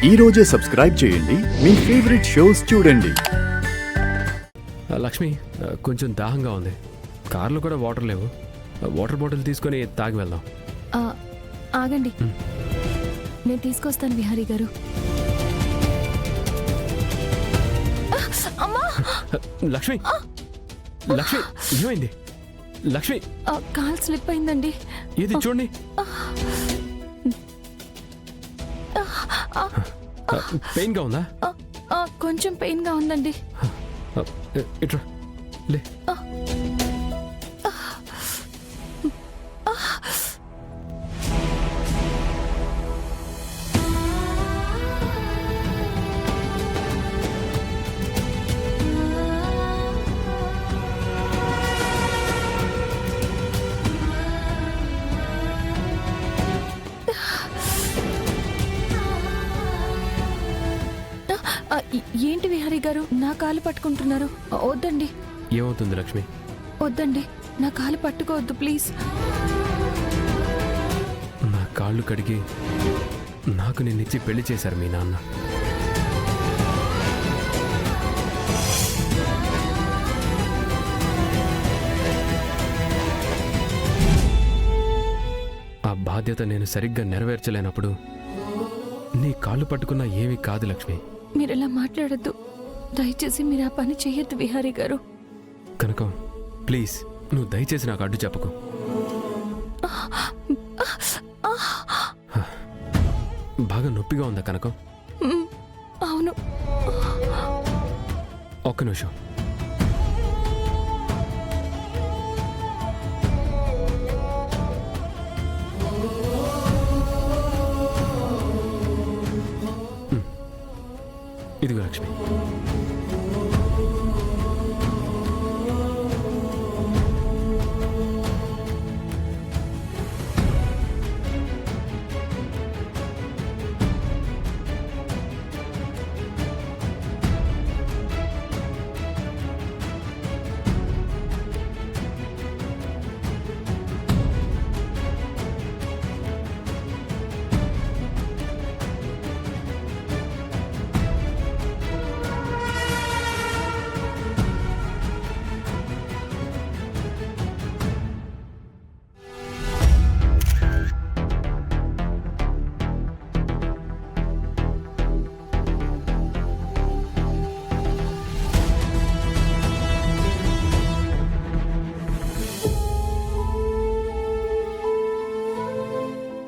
ఈ రోజే సబ్స్క్రైబ్ చేయండి మీ ఫేవరెట్ షోస్ చూడండి. లక్ష్మి, కొంచెం దాహంగా ఉంది. కార్లో కూడా వాటర్ లేవు. వాటర్ బాటిల్ తీసుకొని తాగి వెళ్దాం. ఆగండి, నేను తీసుకొస్తాను విహారీ గారు. లక్ష్మి, లక్ష్మి, ఏమైంది? లక్ష్మి, కాల్ స్లిప్ అయిందండి. ఇది చూడండి. పెయిన్ గా ఉందా? కొంచెం పెయిన్ గా ఉందండి. ఇట్రా లే. ఏంటి విహారీ గారు, నా కాలు పట్టుకుంటున్నారు? వద్దండి. ఏమవుతుంది లక్ష్మి? వద్దండి, నా కాలు పట్టుకోవద్దు ప్లీజ్. నా కాళ్ళు కడిగి నాకు నిన్నిచ్చి పెళ్లి చేశారు మీ నాన్న. ఆ బాధ్యత నేను సరిగ్గా నెరవేర్చలేనప్పుడు నీ కాళ్ళు పట్టుకున్నా ఏమీ కాదు లక్ష్మి. మీరెలా మాట్లాడద్దు, దయచేసి మీరు ఆ పని చెయ్యొద్దు విహారీ గారు. కనకం ప్లీజ్, నువ్వు దయచేసి నాకు అడ్డు చెప్పకు. బాగా నొప్పిగా ఉందా కనకం? అవును. ఒక్క నిమిషం. ఇదిగో లక్ష్మి.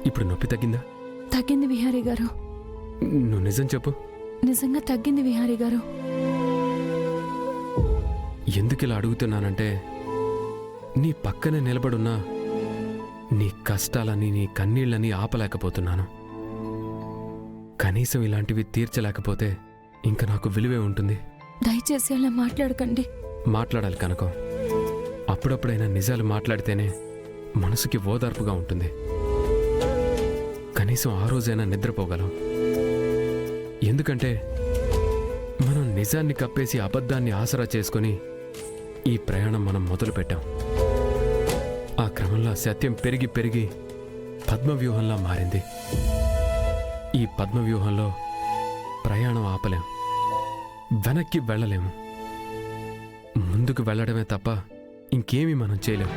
ఇప్పుడు నొప్పి తగ్గిందా? తగ్గింది విహారీ గారు. నువ్వు నిజం చెప్పు. నిజంగా తగ్గింది విహారీ గారు. ఎందుకు ఇలా అడుగుతున్నానంటే, నీ పక్కనే నిలబడున్నా నీ కష్టాలని నీ కన్నీళ్ళని ఆపలేకపోతున్నాను. కనీసం ఇలాంటివి తీర్చలేకపోతే ఇంకా నాకు విలువే ఉంటుంది. దయచేసి అలా మాట్లాడకండి. మాట్లాడాలి కనుకో. అప్పుడప్పుడైనా నిజాలు మాట్లాడితేనే మనసుకి ఓదార్పుగా ఉంటుంది. కనీసం ఆ రోజైనా నిద్రపోగలం. ఎందుకంటే మనం నిజాన్ని కప్పేసి అబద్ధాన్ని ఆసరా చేసుకొని ఈ ప్రయాణం మనం మొదలుపెట్టాం. ఆ క్రమంలో సత్యం పెరిగి పెరిగి పద్మవ్యూహంలా మారింది. ఈ పద్మవ్యూహంలో ప్రయాణం ఆపలేం, వెనక్కి వెళ్ళలేము. ముందుకు వెళ్ళడమే తప్ప ఇంకేమీ మనం చేయలేం.